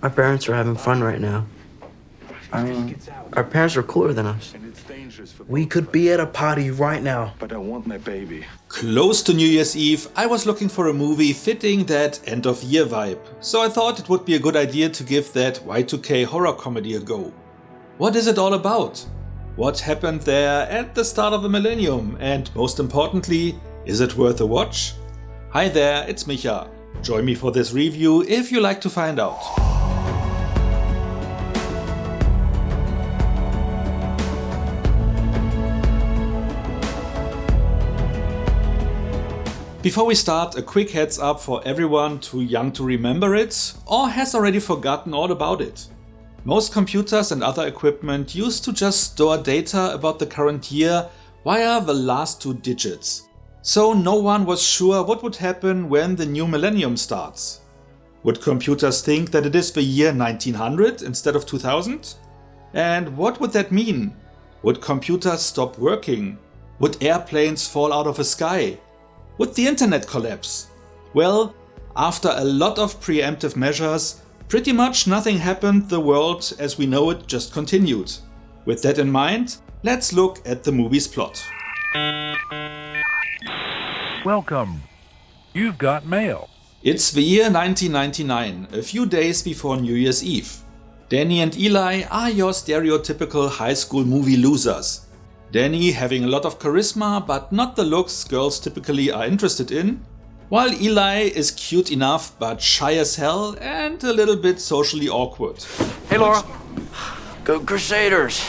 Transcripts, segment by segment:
Our parents are having fun right now. I mean, our parents are cooler than us. we could be at a party right now. But I want my baby. Close to New Year's Eve, I was looking for a movie fitting that end of year vibe, so I thought it would be a good idea to give that Y2K horror comedy a go. What is it all about? What happened there at the start of the millennium? And most importantly, is it worth a watch? Hi there, it's Micha. Join me for this review if you like to find out. Before we start, a quick heads up for everyone too young to remember it or has already forgotten all about it. Most computers and other equipment used to just store data about the current year via the last two digits. So no one was sure what would happen when the new millennium starts. Would computers think that it is the year 1900 instead of 2000? And what would that mean? Would computers stop working? Would airplanes fall out of the sky? Would the internet collapse? Well, after a lot of preemptive measures, pretty much nothing happened. The world as we know it just continued. With that in mind, let's look at the movie's plot. Welcome. You've got mail. It's the year 1999, a few days before New Year's Eve. Danny and Eli are your stereotypical high school movie losers. Danny having a lot of charisma but not the looks girls typically are interested in, while Eli is cute enough but shy as hell and a little bit socially awkward. Hey, Laura. Go Crusaders.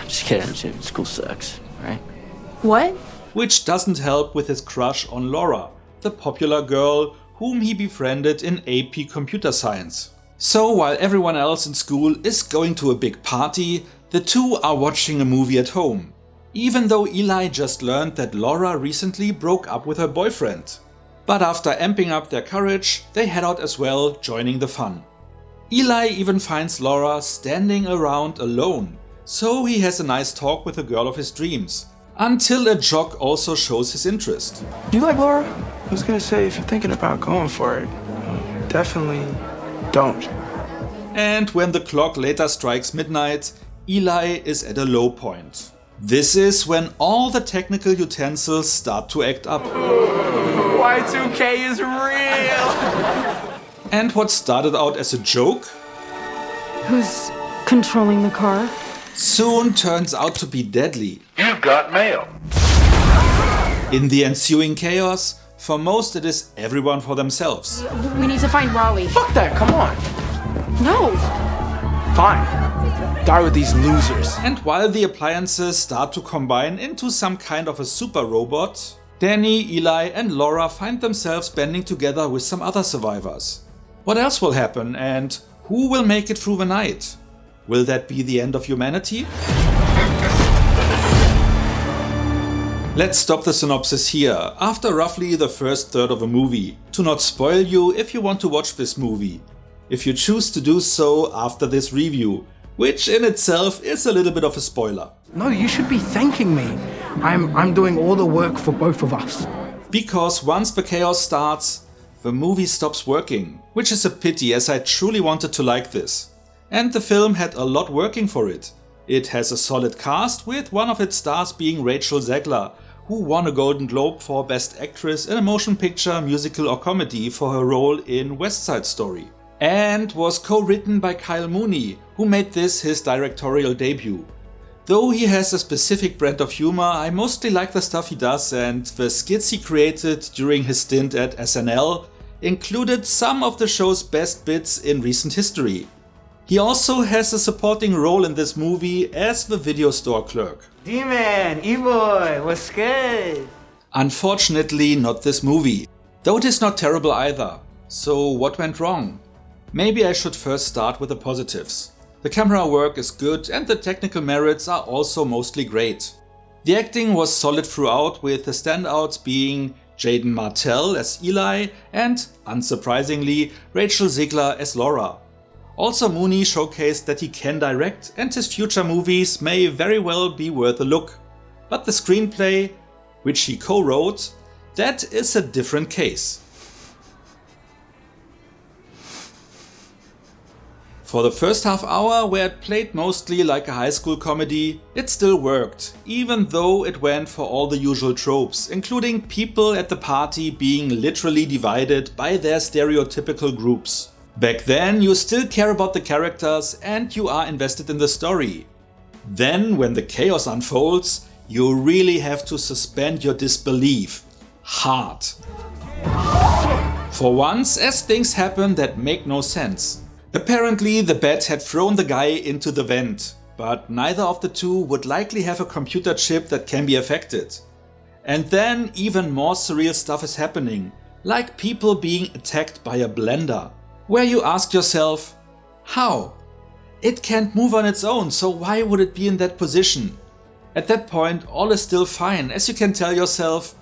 Just kidding. School sucks, right? What? Which doesn't help with his crush on Laura, the popular girl whom he befriended in AP Computer Science. So while everyone else in school is going to a big party, the two are watching a movie at home. Even though Eli just learned that Laura recently broke up with her boyfriend. But after amping up their courage, they head out as well, joining the fun. Eli even finds Laura standing around alone, so he has a nice talk with the girl of his dreams. Until a jock also shows his interest. Do you like Laura? I was gonna say, if you're thinking about going for it, definitely don't. And when the clock later strikes midnight, Eli is at a low point. This is when all the technical utensils start to act up. Y2K is real! And what started out as a joke Who's controlling the car? soon turns out to be deadly. You've got mail. In the ensuing chaos, for most it is everyone for themselves. We need to find Raleigh. Fuck that, come on. No! Fine. Die with these losers. And while the appliances start to combine into some kind of a super robot, Danny, Eli and Laura find themselves banding together with some other survivors. What else will happen and who will make it through the night? Will that be the end of humanity? Let's stop the synopsis here, after roughly the first third of a movie, to not spoil you if you want to watch this movie. If you choose to do so after this review, which in itself is a little bit of a spoiler. No, you should be thanking me. I'm doing all the work for both of us. Because once the chaos starts, the movie stops working, which is a pity as I truly wanted to like this. And the film had a lot working for it. It has a solid cast with one of its stars being Rachel Zegler, who won a Golden Globe for Best Actress in a Motion Picture, Musical or Comedy for her role in West Side Story. And was co-written by Mooney, who made this his directorial debut. Though he has a specific brand of humor, I mostly like the stuff he does, and the skits he created during his stint at SNL included some of the show's best bits in recent history. He also has a supporting role in this movie as the video store clerk. D-Man, E-Boy, what's good? Unfortunately not this movie, though it is not terrible either. So what went wrong? Maybe I should first start with the positives. The camera work is good and the technical merits are also mostly great. The acting was solid throughout, with the standouts being Jaden Martell as Eli and, unsurprisingly, Rachel Zegler as Laura. Also Mooney showcased that he can direct and his future movies may very well be worth a look. But the screenplay, which he co-wrote, that is a different case. For the first half hour, where it played mostly like a high school comedy, it still worked, even though it went for all the usual tropes, including people at the party being literally divided by their stereotypical groups. Back then, you still care about the characters and you are invested in the story. Then, when the chaos unfolds, you really have to suspend your disbelief. Hard. For once, as things happen that make no sense. Apparently, the bat had thrown the guy into the vent, but neither of the two would likely have a computer chip that can be affected. And then even more surreal stuff is happening, like people being attacked by a blender, where you ask yourself, how? It can't move on its own, so why would it be in that position? At that point, all is still fine, as you can tell yourself,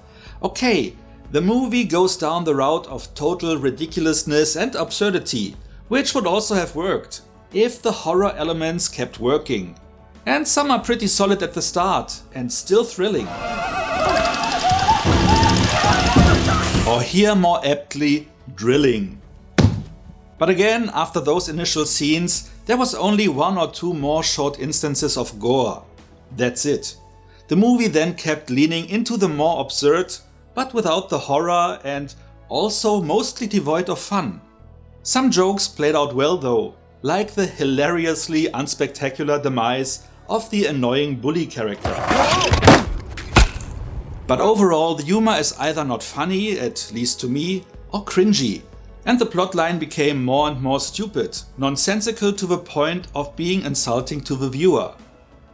okay, the movie goes down the route of total ridiculousness and absurdity, which would also have worked if the horror elements kept working. And some are pretty solid at the start and still thrilling. Or here more aptly, drilling. But again, after those initial scenes, there was only one or two more short instances of gore. That's it. The movie then kept leaning into the more absurd, but without the horror and also mostly devoid of fun. Some jokes played out well though, like the hilariously unspectacular demise of the annoying bully character. But overall, the humor is either not funny, at least to me, or cringy, and the plotline became more and more stupid, nonsensical to the point of being insulting to the viewer.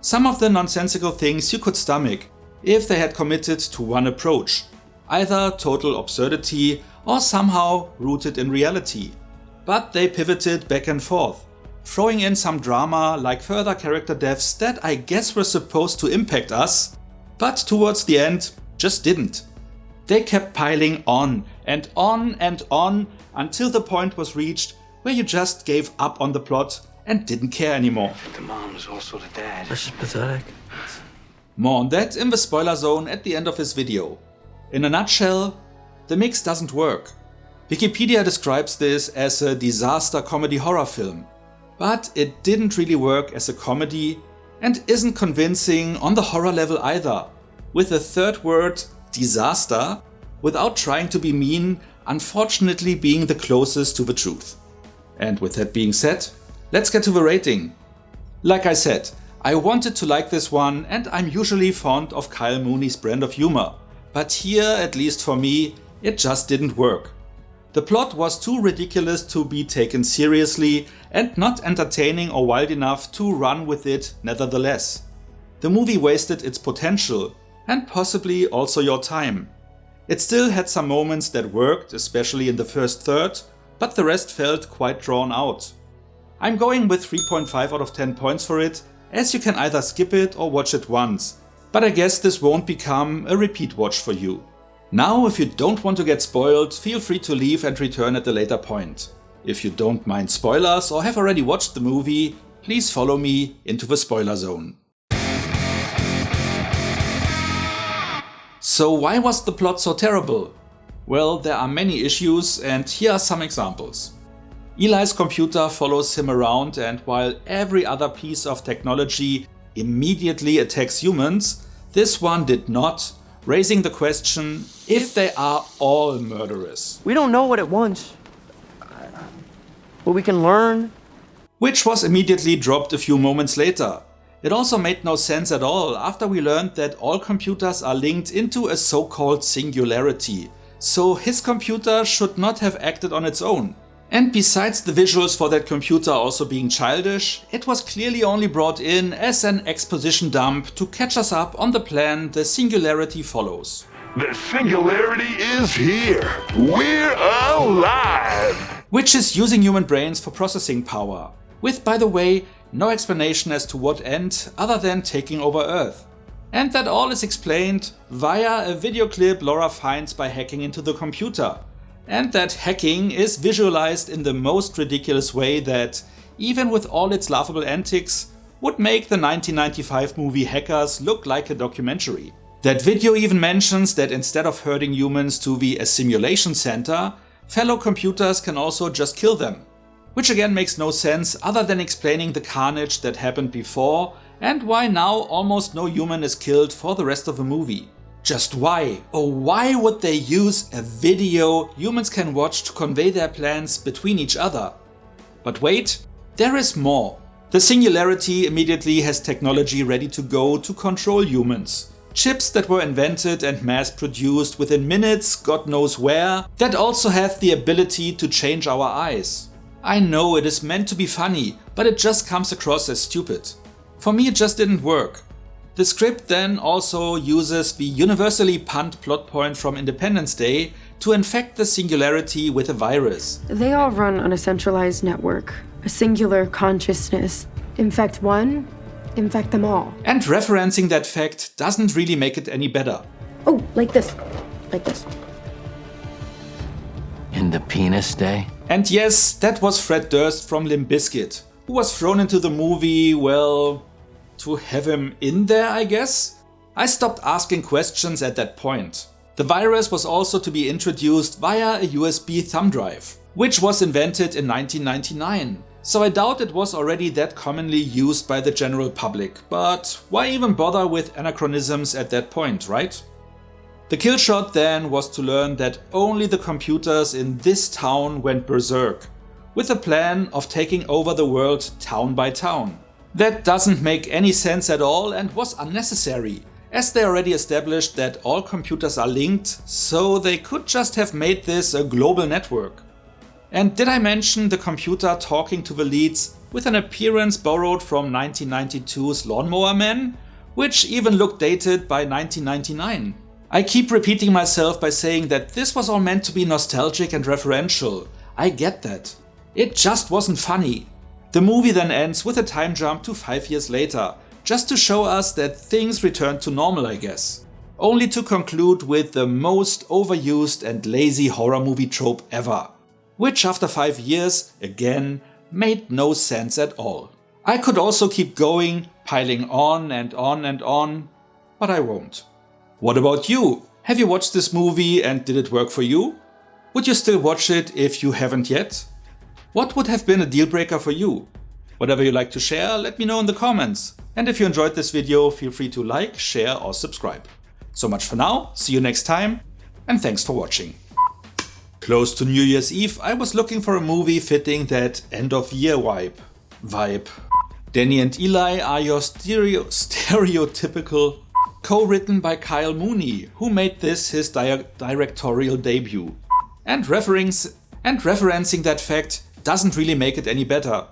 Some of the nonsensical things you could stomach if they had committed to one approach, either total absurdity or somehow rooted in reality. But they pivoted back and forth, throwing in some drama like further character deaths that I guess were supposed to impact us, but towards the end just didn't. They kept piling on and on and on until the point was reached where you just gave up on the plot and didn't care anymore. The mom is also the dad. This is pathetic. More on that in the spoiler zone at the end of this video. In a nutshell, the mix doesn't work. Wikipedia describes this as a disaster comedy horror film, but it didn't really work as a comedy and isn't convincing on the horror level either, with the third word, disaster, without trying to be mean, unfortunately being the closest to the truth. And with that being said, let's get to the rating. Like I said, I wanted to like this one and I'm usually fond of Kyle Mooney's brand of humor, but here, at least for me, it just didn't work. The plot was too ridiculous to be taken seriously and not entertaining or wild enough to run with it nevertheless. The movie wasted its potential and possibly also your time. It still had some moments that worked, especially in the first third, but the rest felt quite drawn out. I'm going with 3.5 out of 10 points for it, as you can either skip it or watch it once, but I guess this won't become a repeat watch for you. Now, if you don't want to get spoiled, feel free to leave and return at a later point. If you don't mind spoilers or have already watched the movie, please follow me into the spoiler zone. So why was the plot so terrible? Well, there are many issues and here are some examples. Eli's computer follows him around, and while every other piece of technology immediately attacks humans, this one did not, raising the question if they are all murderous. We don't know what it wants, but we can learn. Which was immediately dropped a few moments later. It also made no sense at all after we learned that all computers are linked into a so-called singularity, so his computer should not have acted on its own. And besides the visuals for that computer also being childish, it was clearly only brought in as an exposition dump to catch us up on the plan the singularity follows. The singularity is here. We're alive. Which is using human brains for processing power, with, by the way, no explanation as to what end other than taking over Earth. And that all is explained via a video clip Laura finds by hacking into the computer. And that hacking is visualized in the most ridiculous way that, even with all its laughable antics, would make the 1995 movie Hackers look like a documentary. That video even mentions that instead of herding humans to a simulation center, fellow computers can also just kill them. which again makes no sense other than explaining the carnage that happened before and why now almost no human is killed for the rest of the movie. Just why? Oh, why would they use a video humans can watch to convey their plans between each other? But wait, there is more. The Singularity immediately has technology ready to go to control humans. Chips that were invented and mass produced within minutes, God knows where, that also have the ability to change our eyes. I know it is meant to be funny, but it just comes across as stupid. For me it just didn't work. The script then also uses the universally panned plot point from Independence Day to infect the Singularity with a virus. They all run on a centralized network, a singular consciousness. Infect one, infect them all. And referencing that fact doesn't really make it any better. Oh, like this. Like this. In the penis day? And yes, that was Fred Durst from Limp Bizkit, who was thrown into the movie, well, to have him in there, I guess? I stopped asking questions at that point. The virus was also to be introduced via a USB thumb drive, which was invented in 1999. So I doubt it was already that commonly used by the general public, but why even bother with anachronisms at that point, right? The kill shot then was to learn that only the computers in this town went berserk, with a plan of taking over the world town by town. That doesn't make any sense at all and was unnecessary, as they already established that all computers are linked, so they could just have made this a global network. And did I mention the computer talking to the leads with an appearance borrowed from 1992's Lawnmower Man, which even looked dated by 1999? I keep repeating myself by saying that this was all meant to be nostalgic and referential. I get that. It just wasn't funny. The movie then ends with a time jump to 5 years later, just to show us that things returned to normal, I guess. Only to conclude with the most overused and lazy horror movie trope ever, which after 5 years, again, made no sense at all. I could also keep going, piling on and on and on, but I won't. What about you? Have you watched this movie and did it work for you? Would you still watch it if you haven't yet? What would have been a deal breaker for you? Whatever you like to share, let me know in the comments. And if you enjoyed this video, feel free to like, share or subscribe. So much for now, see you next time, and thanks for watching. Close to New Year's Eve, I was looking for a movie fitting that end of year vibe. Danny and Eli are your stereotypical, co-written by Kyle Mooney, who made this his directorial debut. And referencing that fact doesn't really make it any better.